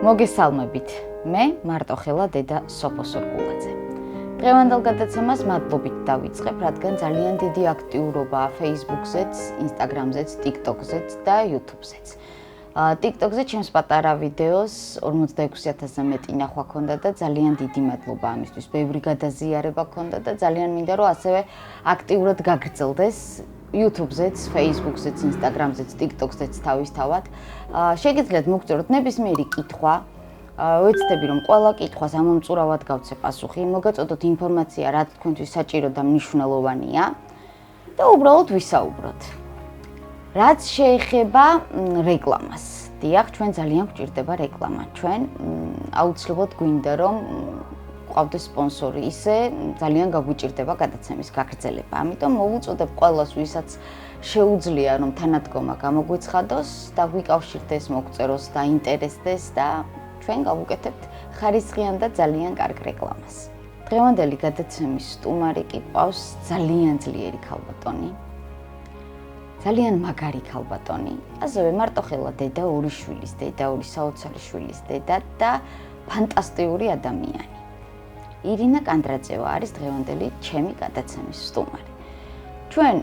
მოგესალმებით. მე მარტოხელა დედა სოფო სურგულაძე. დღევანდელ გადაცემას მადლობით დავიწყებ, რადგან ძალიან დიდი აქტიურობაა Facebook-ზეც, Instagram-ზეც, TikTok-ზეც და YouTube-ზეც. TikTok-ზე ჩემს პატარა ვიდეოს 46,000-ზე მეტი ნახვა ჰქონდა და ძალიან დიდი მადლობა ამისთვის. ბევრი გადაზიარება ჰქონდა და ძალიან მინდა რომ ასევე აქტიურად გაგრძელდეს YouTube-ზეც, Facebook-ზეც, Instagram-ზეც, TikTok-ზეც თავისთავად. შეგიძლიათ მოგწეროთ ნებისმიერი კითხვა. ვეცდები რომ ყველა კითხვას ამომწურავად გავცე პასუხი, მოგაწოდოთ ინფორმაცია, რაც თქვენთვის საჭირო და მნიშვნელოვანია და უბრალოდ ვისაუბროთ. რაც შეეხება რეკლამას. დიახ, ჩვენ ძალიან გვჭირდება რეკლამა. ჩვენ აუცილებლად გვინდა რომ ყავდეს სპონსორი, ისე ძალიან გაგვიჭირდება გადაცემის გაგრძელება. ამიტომ მოვუწოდებ ყველას, ვისაც შეუძლია რომ თანადგომა გამოგვეცხადოს და გვიკავშირდეს, მოგწეროს და ინტერესდეს და ჩვენ გავუკეთებთ ხარისხიან და ძალიან კარგ რეკლამას. დღევანდელი გადაცემის სტუმარი კი ყავს ძალიან ძლიერი ქალბატონი. ძალიან მაგარი ქალბატონი. ასევე მარტოხელა დედა, ორი შვილის დედა, ორი საოცარი შვილის დედა და ფანტასტიკური ადამიანი. ირინა კანდრაძევა არის დღევანდელი ჩემი გადაცემის სტუმარი. ჩვენ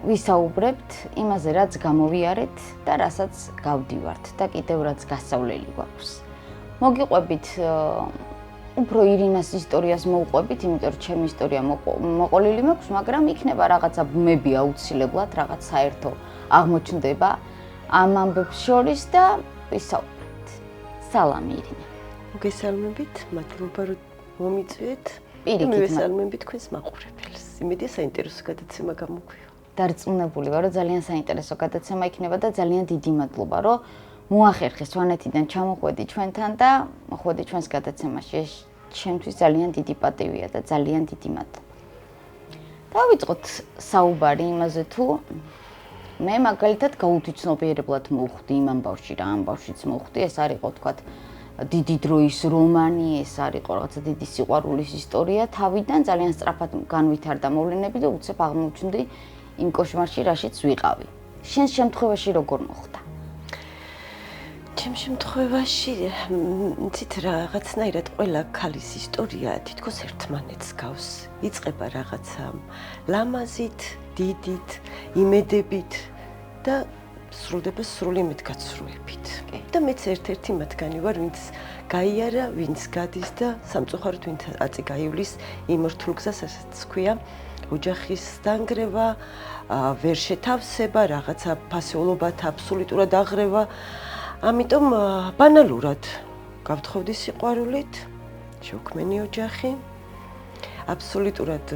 ვისაუბრებთ იმაზე, რაც გამოვიარეთ და რასაც გავდივართ და კიდევ რაც გასავლელი გვაქვს. მოგიყვებით უფრო ირინას ისტორიას მოვყვებით, იმიტომ რომ ჩემი ისტორია მოყოლილი მაქვს, მაგრამ იქნება რაღაცა ბმები აუცილებლად, რაღაც საერთო აღმოჩნდება ამ ამბებს შორის და ვისაუბრებთ. სალამი ირინა. მოგესალმებით, მადლობა რომ მომიწვიეთ. პირიქით მივესალმებით თქვენს მაყურებელს. იმედია საინტერესო გადაცემა გამოგვივა. დარწმუნებული ვარ, რომ ძალიან საინტერესო გადაცემა იქნება და ძალიან დიდი მადლობა, რომ მოახერხეს სვანეთიდან ჩამოხვედი ჩვენთან და მოხვედი ჩვენს გადაცემაში. ჩემთვის ძალიან დიდი პატივია და ძალიან დიდი მადლობა. დავიწყოთ საუბარი იმაზე თუ მე მაგალითად გაუთვითცნობიერებლად მოვხვდი იმ ამბავში რა ამბავშიც მოვხვდი, ეს არის ყო თქვათ დიდი დროის რომანი, ეს არის ყო რაღაცა დიდი სიყვარულის ისტორია, თავიდან ძალიან სწრაფად განვითარდა მოვლენები და უცებ აღმოჩნდი იმ კოშმარში, რაშიც ვიყავი. შენს შემთხვევაში როგორ მოხდა? ჩემ შემთხვევაში ცით რაღაცნაირად ყველა ქალის ისტორია თითქოს ერთმანეთს გავს. იწყება რაღაცა ლამაზით, დიდით, იმედებით და სრულდება სრული იმედგაცრუებით. და მეც ერთ-ერთი მათგანი ვარ, ვინც გაიარა, ვინც გადის და სამწუხაროდ ვინც აწი გაივლის იმ რთულ გზას, რასაც ქვია ოჯახის დანგრევა, ვერ შეთავსება, რაღაცა ფასეულობათა აბსოლუტურად აღრევა. ამიტომ ბანალურად გავთხოვდი სიყვარულით, შევქმენი ოჯახი. აბსოლუტურად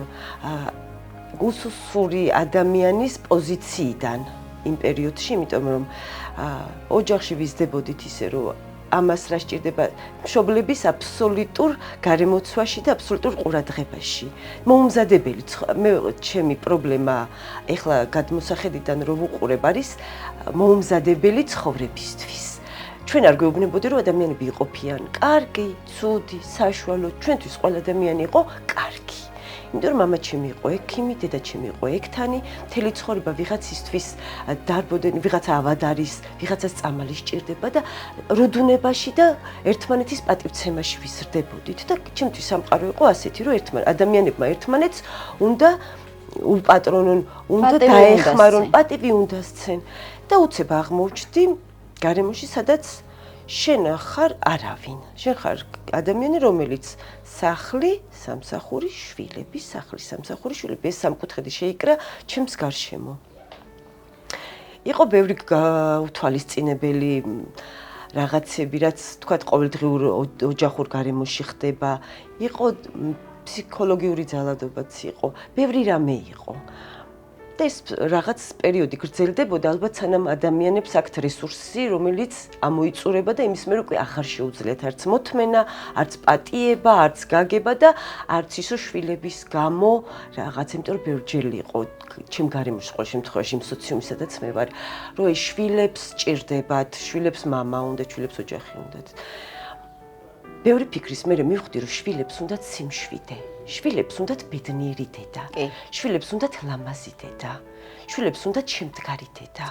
უსუსური ადამიანის პოზიციიდან იმ პერიოდში, იმიტომ რომ ოჯახში ვიზრდებოდით ისე, რომ ამას რა სჭირდება მშობლების აბსოლუტურ გარემოცვაში და აბსოლუტურ ყურადღებაში. მოუმზადებელი ჩემი პრობლემა ეხლა გადმოსახედიდან რომ ვუყურებ არის მოუმზადებელი ცხოვრებისთვის. ჩვენ არ გვეუბნებოდი რომ ადამიანები იყოფიან კარგი, ცუდი, საშუალო, ჩვენთვის ყველა ადამიანი იყო კარგი. იმიტომ რომ მამა ჩემი იყო ექიმი, დედა ჩემი იყო ექთანი, მთელი ცხოვრება ვიღაცისთვის დარბოდენ, ვიღაცა ავად არის, ვიღაცას წამალი სჭირდება და როდუნებაში და ერთმანეთის პატივცემაში ვიზრდებოდით და ჩემთვის სამყარო იყო ასეთი, რომ ადამიანებმა ერთმანეთს უნდა უპატრონონ, უნდა დაეხმარონ, პატივი უნდა სცენ და უცებ აღმოჩნდი გარემოში, სადაც შენ ხარ არავინ. შენ ხარ ადამიანი, რომელიც სახლი, სამსახური, შვილები, სახლი, სამსახური, შვილები, ეს სამკუთხედი შეიკრა ჩემს გარშემო. იყო ბევრი უთვალისწინებელი რაღაცები, რაც თქვათ ყოველდღიურ ოჯახურ გარემოში ხდება. იყო ფსიქოლოგიური ძალადობაც იყო, ბევრი რამე იყო. და ეს რაღაც პერიოდი გრძელდებოდა, ალბათ სანამ ადამიანებს აქვთ რესურსი, რომელიც ამოიწურება და იმის მერე უკვე აღარ შეუძლიათ არც მოთმენა, არც პატიება, არც გაგება და არც ისო შვილების გამო რაღაც, იმიტომ რომ ბევრჯერ იყო ჩემ გარემოში ყოველ შემთხვევაში იმ სოციუმში, სადაც მე ვარ, რომ შვილებს სჭირდებათ, შვილებს მამა უნდათ, შვილებს ოჯახი უნდათ. ბევრი ფიქრის მე მივხვდი რომ შვილებს უნდათ სიმშვიდე, შვილებს უნდათ ბედნიერი დედა, შვილებს უნდათ ლამაზი დედა, შვილებს უნდათ შემდგარი დედა,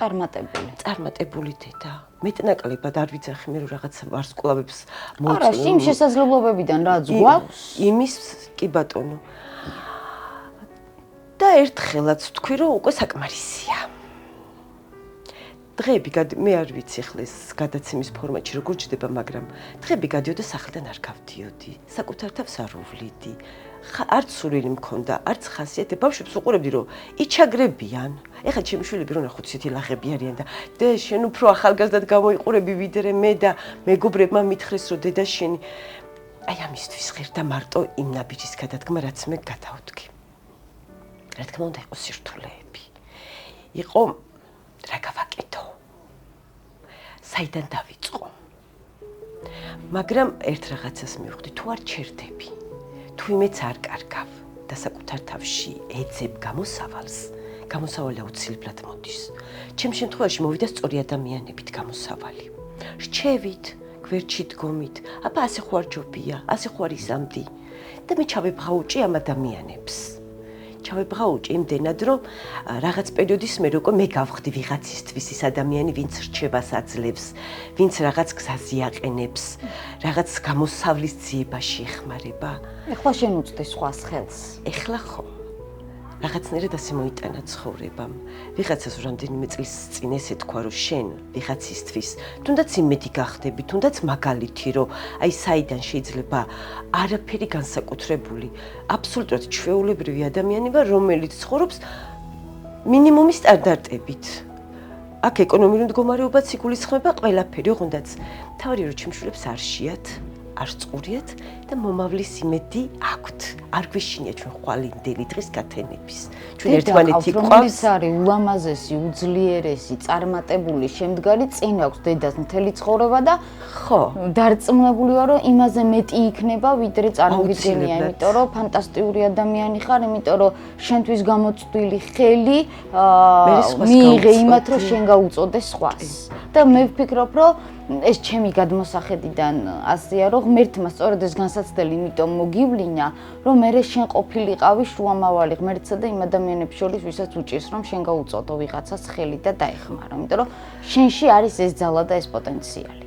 წარმატებული დედა. მეტნაკლებად არ ვიცახი მე რომ რაღაც ვარსკვლავებს არა, იმ შესაძლებლობებიდან რაც გვაქვს, იმის კი ბატონო. და ერთხელაც ვთქვი რომ უკვე საკმარისია. დღეები მე არ ვიცი ხლა ეს გადაცემის ფორმატში როგორ ჯდება, მაგრამ დღეები გადიოდა სახლიდან არ გავდიოდი, საკუთარ თავს არ უვლიდი. არც სურვილი მქონდა, არც ხასიათი. ბავშვებს უყურებდი რომ იჩაგრებიან. ეხლა ჩემი შვილები რო ნახოთ ისეთი ლაღები არიან და შენ უფრო ახალგაზრდად გამოიყურები ვიდრე მე და მეგობრებმა მითხრეს რომ დედა შენი აი ამისთვის ღირდა მარტო იმ ნაბიჯის გადადგმა რაც მე გადავდგი. რა თქმა უნდა იყო სირთულეები. იყო რა გავაკეთო? საიდან დავიწყო? მაგრამ ერთ რაღაცას მივხვდი, თუ არ ჩერდები, თუ იმეც არ კარგავ და საკუთარ თავში ეძებ გამოსავალს, გამოსავალი აუცილებლად მოდის. ჩემ შემთხვევაში მოვიდა სწორი ადამიანებით გამოსავალი. რჩევით, გვერდში დგომით, აბა ასე ხო არ ჯობია, ასე ხო არ იზამდი და მე ჩავებღაუჭი ამ ადამიანებს. ჩავებღაუჭი იმდენად, რომ რაღაც პერიოდის მერე უკვე მე გავხდი ვიღაცისთვის ის ადამიანი, ვინც რჩევას აძლევს, ვინც რაღაც გზაზე აყენებს, რაღაც გამოსავლის ძიებაში ეხმარება. ეხლა შენ უწვდი სხვას ხელს. ეხლა ხო. რაღაცნაირად ასე მოიტანა ცხოვრებამ. ვიღაცას რამდენიმე წლის წინ ესე თქვა, რომ შენ ვიღაცისთვის თუნდაც იმედი გახდები, თუნდაც მაგალითი, რომ აი საიდან შეიძლება არაფერი განსაკუთრებული, აბსოლუტურად ჩვეულებრივი ადამიანი ვარ, რომელიც ცხოვრობს მინიმუმის სტანდარტებით. აქ ეკონომიური მდგომარეობაც იგულისხმება ყველაფერი, ოღონდაც თავი რომ ჩემშვილებს არ შეათ, არ წყურიათ და მომავლის იმედი აქვთ. არ გვეშინია ჩვენ ხვალინდელი დღის გათენების. ჩვენ ერთმანეთი გვყავს. არის ულამაზესი, უძლიერესი, წარმატებული, შემდგარი წინ აქვს დედას მთელი ცხოვრება და ხო, დარწმუნებული ვარ, რომ იმაზე მეტი იქნება, ვიდრე წარმოგიდგენია, იმიტომ რომ ფანტასტიკური ადამიანი ხარ, იმიტომ რომ შენთვის გამოწვდილი ხელი მიიღე იმათ, რომ შენ გაუწოდე სხვას. და მე ვფიქრობ, რომ ეს ჩემი გადმოსახედიდან ასეა, რომ ღმერთმა სწორედ ეს განსაცდელი იმიტომ მოგივლინა, რომ მე შენ ყოფილიყავი შუამავალი ღმერთსა და იმ ადამიანებს შორის, ვისაც უჭირს, რომ შენ გაუწოდო ვიღაცას ხელი და დაეხმარო, იმიტომ რომ შენში არის ეს ძალა და ეს პოტენციალი.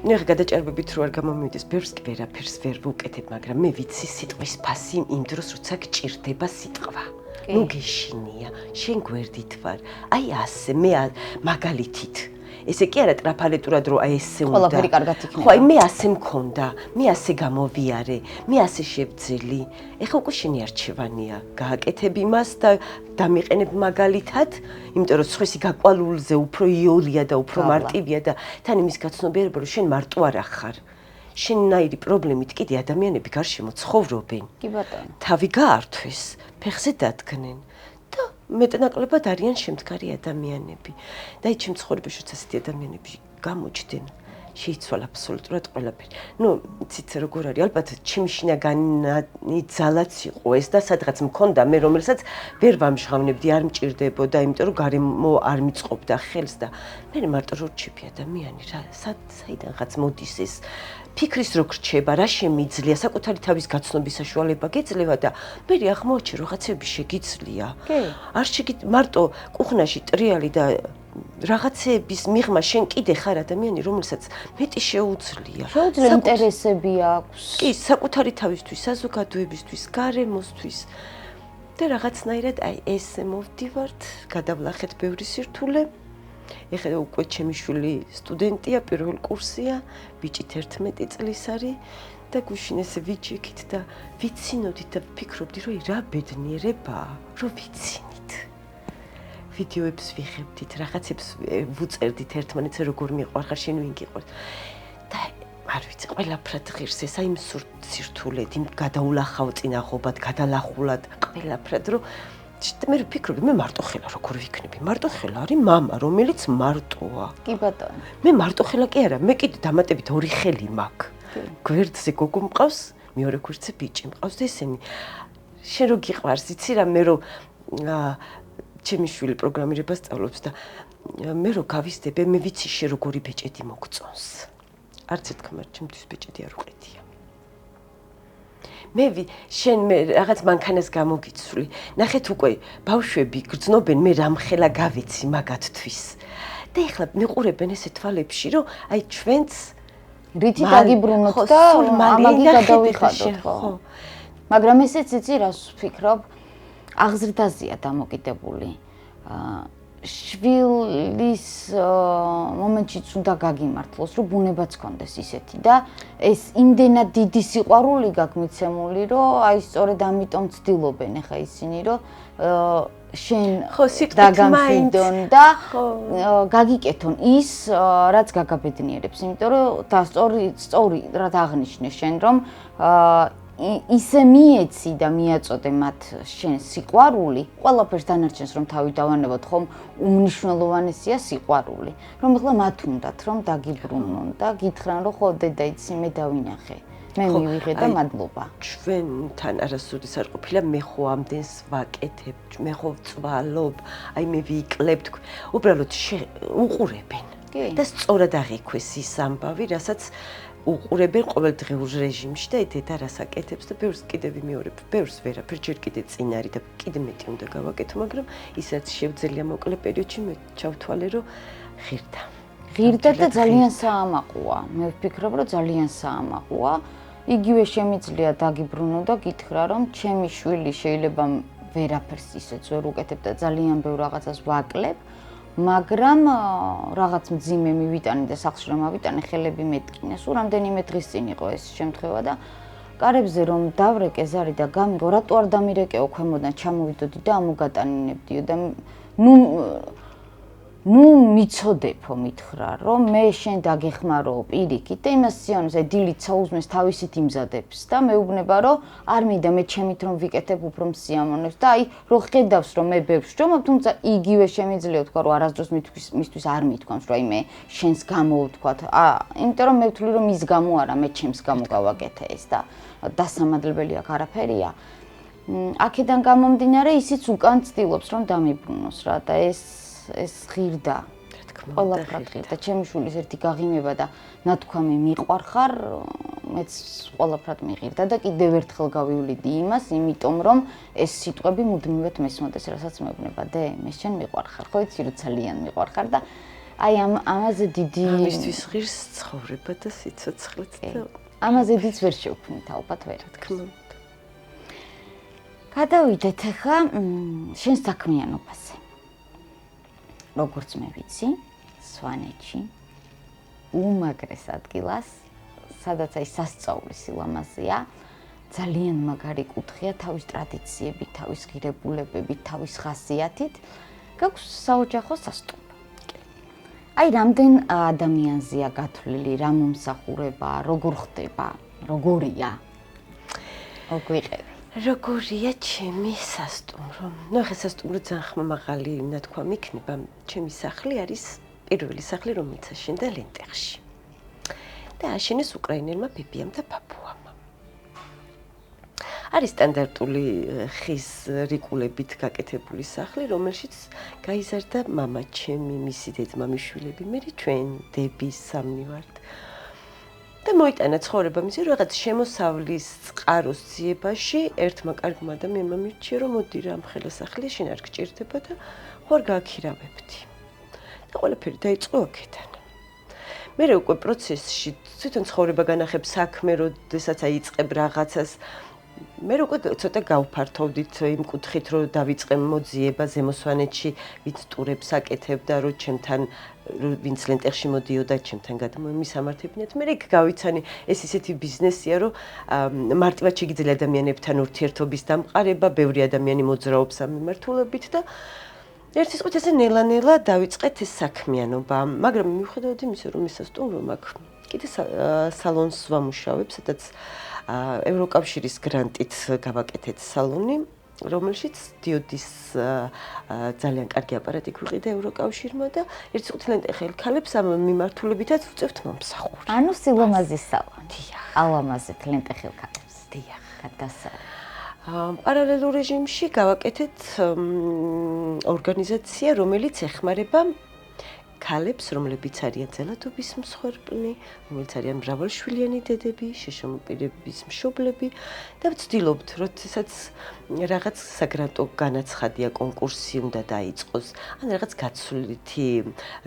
ნახე გადაჭარბებით რო არ გამომივიდეს, ბევრს კი ვერაფერს ვერ ვუკეთებ, მაგრამ მე ვიცი სიტყვის ფასი იმ დროს, როცა გჭირდება სიტყვა. ნუ გეშინია, შენ გვერდით ვარ. აი ასე, მე მაგალითით ესე კი არა ტრაფალეტურად რომ აი ესე უნდა. ყველაფერი კარგად იქნება. ხო, აი მე ასე მქონდა, მე ასე გამოვიარე, მე ასე შევძელი. ეხლა უკვე შენი არჩევანია. გააკეთებ იმას და დამიყენებ მაგალითად, იმიტომ რომ სხვისი გაკვალულზე უფრო იოლია და უფრო მარტივია და თან იმის გაცნობიერება რომ შენ მარტო არ ახარ. შენნაირი პრობლემით კიდე ადამიანები გარშემო ცხოვრობენ. კი ბატონო. თავი გაართვეს, ფეხზე დადგნენ. მეტნაკლებად არიან შემდგარი ადამიანები. და აი ჩემ ცხოვრებაში ასეთი ადამიანები გამოჩდნენ. შეიცვალა აბსოლუტურად ყველაფერი. ნუ იცით როგორ არის, ალბათ ჩემი შინაგანი ძალაც იყო ეს და სადღაც მქონდა მე რომელსაც ვერ ვამჟღავნებდი, არ მჭირდებოდა, იმიტომ რომ გარემო არ მიწყობდა ხელს და მე მარტო რო რჩები ადამიანი რა, საიდანღაც მოდის ეს ფიქრის რო გრჩება, რა შემიძლია, საკუთარი თავის გაცნობის საშუალება გეძლევა და მე აღმოაჩე რაღაცები შეგიძლია. არ მარტო კუხნაში ტრიალი და რაღაცების მიღმა შენ კიდე ხარ ადამიანი, რომელსაც მეტი შეუძლია. შეუძლია ინტერესები აქვს. კი, საკუთარი თავისთვის, საზოგადოებისთვის, გარემოსთვის. და რაღაცნაირად აი ესე მოვდივართ, გადავლახეთ ბევრი სირთულე. ეხლა უკვე ჩემი შვილი სტუდენტია, პირველ კურსია, ბიჭი 11 წლის არის და გუშინ ესე ვიჩიქით და ვიცინოდით და ვფიქრობდი, რომ რა ბედნიერებაა, რომ ვიცინით. ვიდეოებს ვიღებდით, რაღაცებს ვუწერდით ერთმანეთს, როგორ მიყვარხარ, შენ ვინ გიყვარს. და არ ვიცი, ყველაფრად ღირს ეს აი იმ სირთულედ, იმ გადაულახავ წინაღობად, გადალახულად, ყველაფრად, რომ მე ვფიქრობდი, მე მარტო ხელა როგორ ვიქნები? მარტო ხელა არის მამა, რომელიც მარტოა. კი ბატონო. მე მარტო ხელა კი არა, მე კიდე დამატებით ორი ხელი მაქვს. გვერდზე გოგო მყავს, მეორე გვერდზე ბიჭი მყავს და ესენი შენ რო გიყვარს, იცი რა, მე რო ჩემი შვილი პროგრამირებას სწავლობს და მე რო გავიზრდები, მე ვიცი შე როგორი ბეჭედი მოგწონს. არც ერთხელ ჩემთვის ბეჭედი არ უყიდია. მე შენ მე რაღაც მანქანას გამოგიცვლი. ნახეთ უკვე ბავშვები გრძნობენ მე რამხელა გავიცი მაგათთვის. და ეხლა მიყურებენ ესე თვალებში, რომ აი ჩვენც რითი დაგიბრუნოთ და ამაგი გადავიხადოთ, ხო? მაგრამ ესეც იცი რას ვფიქრობ? აღზრდაზეა დამოკიდებული. შვილის მომენტშიც უნდა გაგიმართლოს, რომ ბუნებაც გქონდეს ისეთი და ეს იმდენად დიდი სიყვარული გაგმიცემული, რომ აი სწორედ ამიტომ ცდილობენ ახლა ისინი, რომ შენ დაგამშვიდონ და გაგიკეთონ ის, რაც გაგაბედნიერებს, იმიტომ რომ და სწორი რა აღნიშნე შენ, რომ ისე მიეცი და მიაწოდე მათ შენ სიყვარული, ყველაფერს დანარჩენს რომ თავი დავანებოთ, ხომ უმნიშვნელოვანესია სიყვარული, რომ ახლა მათ უნდათ რომ დაგიბრუნონ და გითხრან რომ ხო დედა იცი მე დავინახე. მე მივიღე და მადლობა. ჩვენთან არასოდეს არ ყოფილა მე ხო ამდენს ვაკეთებ, მე ხო ვწვალობ, აი მე ვიკლებ, უბრალოდ უყურებენ. და სწორად აღიქვეს ის ამბავი, რასაც უყურებენ ყოველდღიურ რეჟიმში და დედა რას აკეთებს და ბევრს კიდევ ვიმეორებ, ბევრს ვერაფერ ჯერ კიდე წინ არის და კიდე მეტი უნდა გავაკეთო, მაგრამ ისაც შევძელია მოკლე პერიოდში მე ჩავთვალე რომ ღირდა და ძალიან საამაყოა. მე ვფიქრობ რომ ძალიან საამაყოა. იგივე შემიძლია დაგიბრუნო და გითხრა რომ ჩემი შვილი შეიძლება ვერაფერს ისეც ვერ უკეთებ და ძალიან ბევრ რაღაცას ვაკლებ. მაგრამ რაღაც მძიმე მივიტანე და სახლში რომ ავიტანე ხელები მეტკინე. სულ რამდენიმე დღის წინ იყო ეს შემთხვევა და კარებზე რომ დავრეკე ზარი და გამიგო, რატო არ დამირეკეო ქვემოდან ჩამოვიდოდი და ამოგატანინებდიო და ნუ მიცოდებო მითხრა რომ მე შენ დაგეხმარო პირიქით და იმას სიონს აი დილით საუზმეს თავისით იმზადებს და მეუბნება რომ არ მინდა მე ჩემით რომ ვიკეთებ უფრო მსიამოვნებს და აი რო ხედავს რომ მე ბევრს ვსჯობ, თუმცა იგივე შემიძლია ვთქვა რომ არასდროს მისთვის არ მithქვამს რომ აი მე შენს გამო ვთქვათ. იმიტომ რომ მე ვთვლი რომ ის გამო არა, მე ჩემს გამო გავაკეთე ეს და დასამადლებელი აქ არაფერია. აქედან გამომდინარე ისიც უკან ცდილობს რომ დამიბრუნოს რა და ეს ღირდა. ყველაფრად ღირდა. ჩემი შვილის ერთი გაღიმება და ნათქვამი მიყვარხარ, მეც ყველაფრად მიღირდა და კიდევ ერთხელ გავივლიდი იმას, იმიტომ რომ ეს სიტყვები მუდმივად მესმოდეს, რასაც მეუბნება, დე, მე შენ მიყვარხარ, ხო იცი რომ ძალიან მიყვარხარ და აი ამაზე დიდი ამისთვის ღირს ცხოვრება და სიცოცხლეც და ამაზე დიდს ვერ შევქმნით ალბათ ვერ. რა თქმა უნდა. გადავიდეთ ახლა შენ საქმიანობაზე. როგორც მე ვიცი, სვანეთში უმაგრეს ადგილას, სადაც აი სასწაული სილამაზეა, ძალიან მაგარი კუთხეა თავის ტრადიციებით, თავის ღირებულებებით, თავის ხასიათით, გაქვს საოჯახო სასტუმრო. აი რამდენ ადამიანზეა გათვლილი, რა მომსახურება, როგორ ხდება, როგორია? მოგვიყევი. როგორია ჩემი სასტუმრო? ნუ ახლა სასტუმრო ძალიან ხმამაღალი ნათქვამი იქნება. ჩემი სახლი არის პირველი სახლი, რომელიც აშენდა ლენტეხში. და აშენეს უკრაინელმა ბებიამ და ბაბუამ. არის სტანდარტული ხის რიკულებით გაკეთებული სახლი, რომელშიც გაიზარდა მამა ჩემი, მისი დედმამის შვილები, მე ჩვენ დები სამნი ვართ. და მოიტანა ცხოვრება მისი რაღაც შემოსავლის წყაროს ძიებაში ერთმა კარგმა ადამიანმა მირჩია რომ მოდი რა ამხელა სახლი შენ არ გჭირდება და ხوار გააქირავებდი. და ყველაფერი დაიწყო აქედან. მე უკვე პროცესში თვითონ ცხოვრება განახებ საქმე როდესაც აიწყებ რაღაცას მე უკვე ცოტა გავფართოვდით იმ კუთხით რომ დავიწყე მოძიება ზემოსვანეთში ვინც ტურებს აკეთებდა რომ ჩემთან ვინც ლენტეხში მოდიოდა ჩემთან გადმომისამართებინათ მე იქ გავიცანი ეს ისეთი ბიზნესია რომ მარტივად შეგიძლია ადამიანებთან ურთიერთობის დამყარება ბევრი ადამიანი მოძრაობს ამ მიმართულებით და ერთ სიტყვით ესე ნელა-ნელა დავიწყეთ ეს საქმიანობა მაგრამ მიუხედავად იმისა რომ სასტუმრო მაქვს კიდე სალონს ვამუშავებ სადაც ევროკავშირის გრანტით გავაკეთეთ სალონი, რომელშიც დიოდის ძალიან კარგი აპარატი გვიყიდა ევროკავშირმა და ერთ სიტყვით ლენტეხელ ქალებს ამ მიმართულებითაც ვწევთ მომსახურს. ანუ სილამაზის სალონი. დიახ. ალამაზეთ ლენტეხელ ქალებს. დიახ. გადასარევ. პარალელურ რეჟიმში გავაკეთეთ ორგანიზაცია, რომელიც ეხმარება ქალებს, რომლებიც არიან ძალადობის მსხვერპლი, რომლებიც არიან მრავალშვილიანი დედები, შეშმოპირების მშობლები და ვცდილობთ, როდესაც რაღაც საგრანტო განაცხადია, კონკურსი უნდა დაიწყოს, ან რაღაც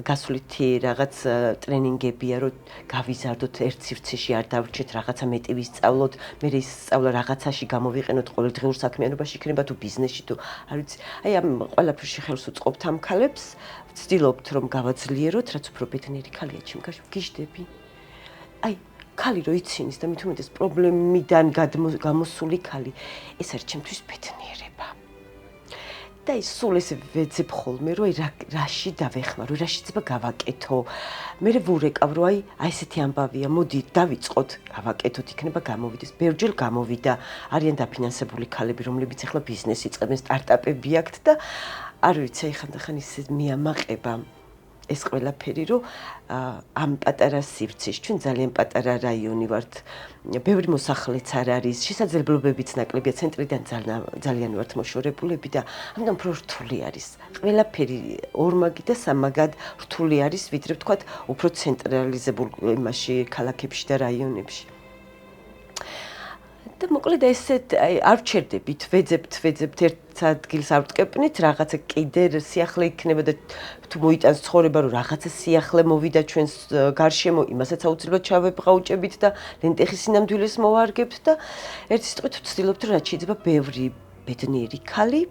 გასვლითი რაღაც ტრენინგებია, რომ გავიზარდოთ ერთ სივრცეში, არ დავრჩეთ რაღაცა მეტი ვისწავლოთ, მე ის სწავლა რაღაცაში გამოვიყენოთ ყოველდღიურ საქმიანობაში, იქნება თუ ბიზნესში თუ არ ვიცი. აი ამ ყველაფერში ხელს უწყობთ ამ ქალებს. ვცდილობთ რომ გავაძლიეროთ, რაც უფრო ბედნიერი ქალია ჩემ გარშემო, გიждები. აი, ქალი რო იცინის და მით უმეტეს პრობლემიდან გამოსული ქალი, ეს არის ჩემთვის ბედნიერება. და ის სულ ესე ვეძებ ხოლმე, რომ რაში დავეხმარო, რაში ძება გავაკეთო. მე ვურეკავ, რომ აი ესეთი ამბავია, მოდი დავიწყოთ, გავაკეთოთ, იქნება გამოვიდეს. ბევრჯერ გამოვიდა, არიან დაფინანსებული ქალები, რომლებიც ახლა ბიზნესი იწყებენ, სტარტაპები აქვთ და არ ვიცი, აი ხანდახან ისე მიამაყება ეს ყველაფერი, რომ ამ პატარა სივრცეში, ჩვენ ძალიან პატარა რაიონი ვართ, ბევრი მოსახლეც არ არის, შესაძლებლობებიც ნაკლებია, ცენტრიდან ძალიან ვართ მოშორებულები და ამიტომ უფრო რთული არის. ყველაფერი ორმაგი და სამაგად რთული არის, ვიდრე ვთქვათ, უფრო ცენტრალიზებულ იმაში, ქალაქებში და რაიონებში. და მოკლედ ესეთ არ ვჩერდებით, ვეძებთ ერთ ადგილს არ ვტკეპნით, რაღაცა კიდე სიახლე იქნება და თუ მოიტანს ცხოვრება, რომ რაღაცა სიახლე მოვიდა ჩვენს გარშემო, იმასაც აუცილებლად ჩავებღაუჭებით და ლენტეხის სინამდვილეს მოვარგებთ და ერთი სიტყვით ვცდილობთ, რომ რაც შეიძლება ბევრი ბედნიერი ქალი,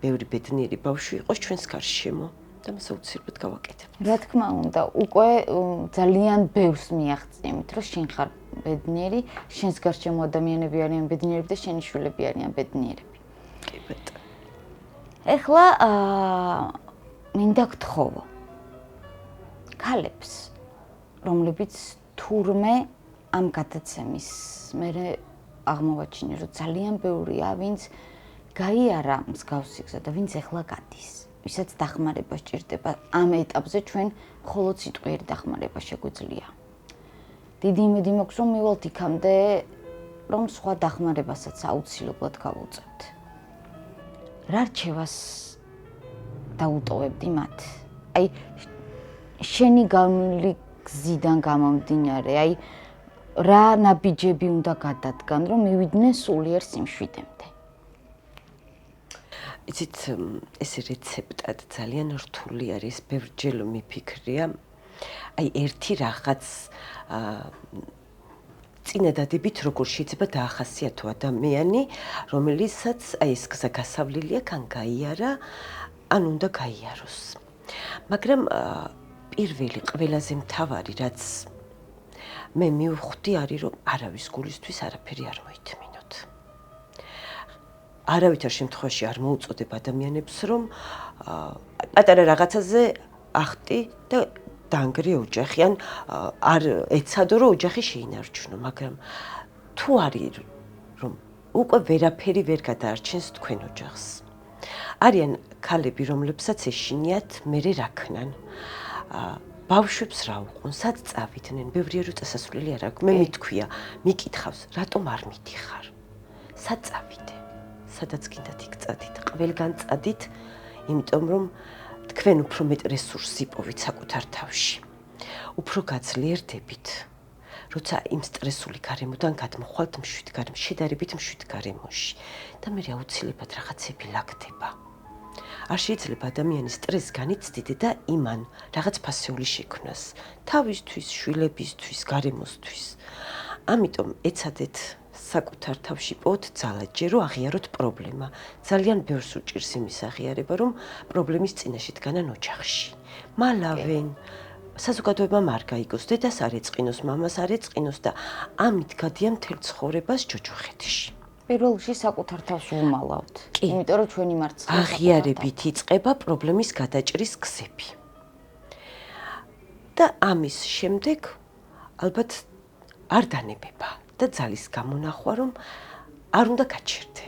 ბევრი ბედნიერი ბავშვი იყოს ჩვენს გარშემო. და მას აუცილებლად გავაკეთებთ. რა თქმა უნდა, უკვე ძალიან ბევრს მიაღწიეთ, რომ შენ ხარ ბედნიერი, შენს გარშემო ადამიანები არიან ბედნიერები და შენი შვილები არიან ბედნიერები. კი ბატონო. ეხლა მინდა გთხოვო ქალებს, რომლებიც თურმე ამ გადაცემის მერე აღმოვაჩინე, რომ ძალიან ბევრია, ვინც გაიარა მსგავს სიგრძე და ვინც ეხლა გადის. ვისაც დახმარება სჭირდება ამ ეტაპზე ჩვენ მხოლოდ სიტყვიერი დახმარება შეგვიძლია. დიდი იმედი მაქვს რომ მივალთ იქამდე რომ სხვა დახმარებასაც აუცილებლად გავუწევთ. რა რჩევას დაუტოვებდი მათ? აი შენი გამული გზიდან გამომდინარე, აი რა ნაბიჯები უნდა გადადგან რომ მივიდნენ სულიერ სიმშვიდემდე. იცით, ეს რეცეპტად ძალიან რთული არის, ბევრჯერ მიფიქრია. აი ერთი რაღაც წინადადებით როგორ შეიძლება დაახასიათო ადამიანი, რომელიცაც აი ეს გზა გასავლელი აქვს, ან გაიარა, ან უნდა გაიაროს. მაგრამ პირველი ყველაზე მთავარი, რაც მე მივხვდი არის, რომ არავის გულისთვის არაფერი არ მოითმინოთ. არავითარ შემთხვევაში არ მოუწოდებ ადამიანებს, რომ პატარა რაღაცაზე ახტი და დაანგრე ოჯახი, ან არ ეცადო, რომ ოჯახი შეინარჩუნო, მაგრამ თუ არის, რომ უკვე ვერაფერი ვერ გადაარჩენს თქვენ ოჯახს. არიან ქალები, რომლებსაც ეშინიათ მერე რა ქნან. ბავშვებს რა უყონ, სად წავიდნენ, ბევრია რომ წასასვლელი არ აქვს. მე მითქვია, მიკითხავს, რატომ არ მიდიხარ? სად წავიდე? სადაც გინდათ იქ წადით, ყველგან წადით, იმიტომ რომ თქვენ უფრო მეტ რესურსს იპოვით საკუთარ თავში. უფრო გაძლიერდებით, როცა იმ სტრესული გარემოდან გადმოხვალთ მშვიდ გარემოში, შედარებით მშვიდ გარემოში და მე აუცილებლად რაღაცები ლაგდება. არ შეიძლება ადამიანის სტრესს განიცდიდე და იმან რაღაც ფასეული შექმნას, თავისთვის, შვილებისთვის, გარემოსთვის. ამიტომ ეცადეთ საკუთარ თავში პოთ ძალაჯე, რომ აღიაროთ პრობლემა. ძალიან ბევრს უჭირს იმის აღიარება, რომ პრობლემის წინაშე დგანან ოჯახში. მალავენ, საზოგადოებამ არ გაიგოს, დედას არ ეწყინოს, მამას არ ეწყინოს და ამით გადიან მთელ ცხოვრებას ჯოჯოხეთში. პირველ რიგში საკუთარ თავს ვუმალავთ. იმიტომ რომ ჩვენი მარცხენა აღიარებით იწყება პრობლემის გადაჭრის გზები. და ამის შემდეგ ალბათ არ დანებება. და ძალის გამონახვა, რომ არ უნდა გაჩერდე.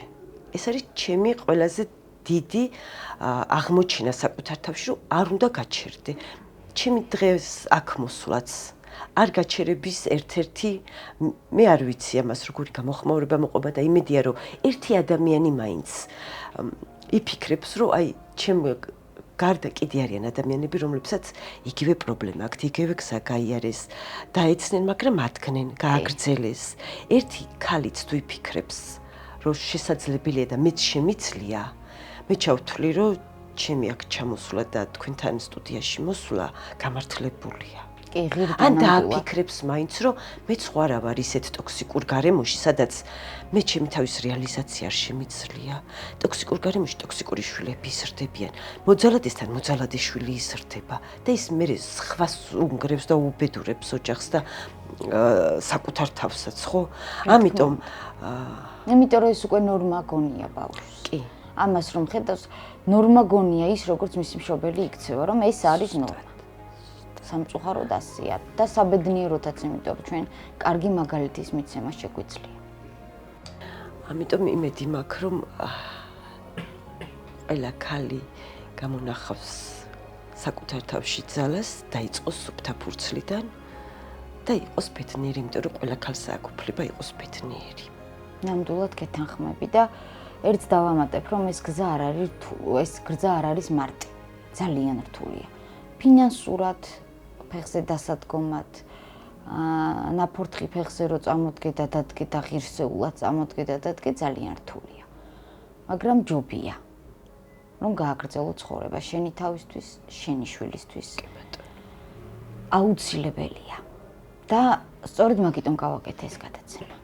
ეს არის ჩემი ყველაზე დიდი აღმოჩენა საკუთარ თავში, რომ არ უნდა გაჩერდე. ჩემი დღეს აქ მოსვლაც არ გაჩერების ერთ-ერთი მე არ ვიცი ამას როგორი გამოხმაურება მოყვება და იმედია რომ ერთი ადამიანი მაინც იფიქრებს, რომ აი ჩემ გარდა კიდე არიან ადამიანები, რომლებსაც იგივე პრობლემა აქვთ, იგივე გზა გაიარეს, დაეცნენ, მაგრამ ათქნენ, გააგრძელეს. ერთი ქალიც თუ იფიქრებს, რომ შესაძლებელია და მეც შემიძლია, მე ჩავთვლი, რომ ჩემი აქ ჩამოსვლა და თქვენთან სტუდიაში მოსვლა გამართლებულია. კი, ღირდა ან ნამდვილად. დააფიქრებს მაინც, რომ მეც ხარ ავარ ისეთ ტოქსიკურ გარემოში, სადაც მე ჩემი თავის რეალიზაცია არ შემიძლია. ტოქსიკურ გარემოში ტოქსიკური შვილები იზრდებიან. მოძალადესთან მოძალადი შვილი იზრდება და ის მე სხვას უნგრევს და უბედურებს ოჯახს და საკუთარ თავსაც, ხო? ამიტომ იმიტომ რომ ეს უკვე ნორმა გონია ბავშვს. კი. ამას რომ ხედავს, ნორმა გონია ის, როგორც მისი მშობელი იქცევა, რომ ეს არის ნორმა. სამწუხაროდ ასეა და საბედნიეროთაც, იმიტომ რომ ჩვენ კარგი მაგალითის მიცემა შეგვიძლია. ამიტომ იმედი მაქვს, რომ ყველა ქალი გამონახავს საკუთარ თავში ძალას, დაიწყოს სუფთა ფურცლიდან და იყოს ბედნიერი, იმიტომ რომ ყველა ქალს აქვს უფლება იყოს ბედნიერი. ნამდვილად გეთანხმები და ერთს დავამატებ, რომ ეს გზა არ არის მარტი, ძალიან რთულია. ფინანსურად, ფეხზე დასადგომად, ნაფორთხი ფეხზე რო წამოდგე და დადგე და ღირსეულად წამოდგე და დადგე ძალიან რთულია. მაგრამ ჯობია, რომ გააგრძელო ცხოვრება შენი თავისთვის, შენი შვილისთვის. აუცილებელია. და სწორედ მაგიტომ გავაკეთე ეს გადაცემა.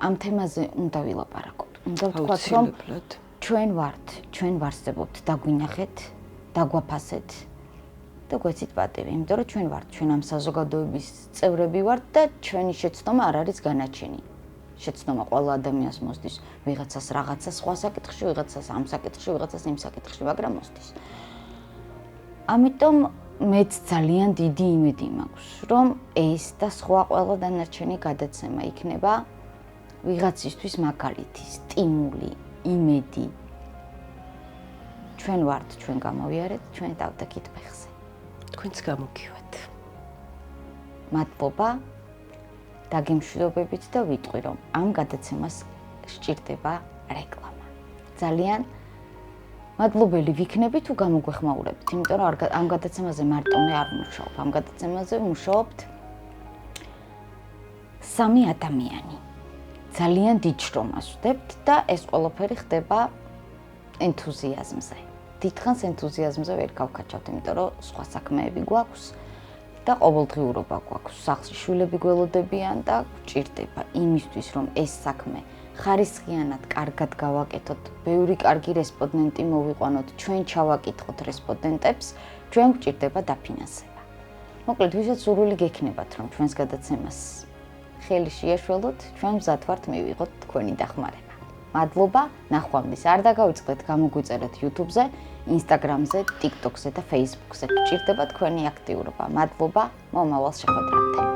ამ თემაზე უნდა ვილაპარაკოთ. უნდა ვთქვათ, რომ ჩვენ ვარსებობთ, დაგვინახეთ, დაგვაფასეთ და გვეცით პატივი, იმიტომ რომ ჩვენ ვართ, ჩვენ ამ საზოგადოების წევრები ვართ და ჩვენი შეცდომა არ არის განაჩენი. შეცდომა ყველა ადამიანს მოსდის, ვიღაცას რაღაცა სხვა საკითხში, ვიღაცას ამ საკითხში, ვიღაცას იმ საკითხში, მაგრამ მოსდის. ამიტომ მეც ძალიან დიდი იმედი მაქვს, რომ ეს და სხვა ყველა დანარჩენი გადაცემა იქნება ვიღაცისთვის მაგალითი, სტიმული, იმედი. ჩვენ ვართ, ჩვენ გამოვიარეთ, ჩვენ დავდაგით ფეხზე. თქვენც გამოგივათ. მადლობა დაგემშვიდობებით და ვიტყვი, რომ ამ გადაცემას სჭირდება რეკლამა. ძალიან მადლობელი ვიქნები თუ გამოგვეხმაურებით, იმიტომ რომ ამ გადაცემაზე მარტო მე არ ვმუშაობ, ამ გადაცემაზე ვმუშაობთ 3 ადამიანი. ძალიან დიდ შრომას ვდებთ და ეს ყველაფერი ხდება ენთუზიაზმზე. დიდხანს ენთუზიაზმზე ვერ გავქაჩავთ, იმიტომ რომ სხვა საქმეები გვაქვს და ყოველდღიურობა გვაქვს. სახლში შვილები გველოდებიან და გვჭირდება იმისთვის, რომ ეს საქმე ხარისხიანად, კარგად გავაკეთოთ, ბევრი კარგი რესპონდენტი მოვიყვანოთ, ჩვენ ჩავაკითხოთ რესპონდენტებს, ჩვენ გვჭირდება დაფინანსება. მოკლედ, ვისაც სურვილი გექნებათ, რომ ჩვენს გადაცემას ხელი შეეშველოთ, ჩვენ მზად ვართ მივიღოთ თქვენი დახმარება. მადლობა, ნახვამდის. არ დაგავიწყდეთ, გამოგვიწერეთ YouTube-ზე, Instagram-ზე, TikTok-ზე და Facebook-ზე. გვჭირდება თქვენი აქტიურობა. მადლობა, მომავალ შეხვედრამდე.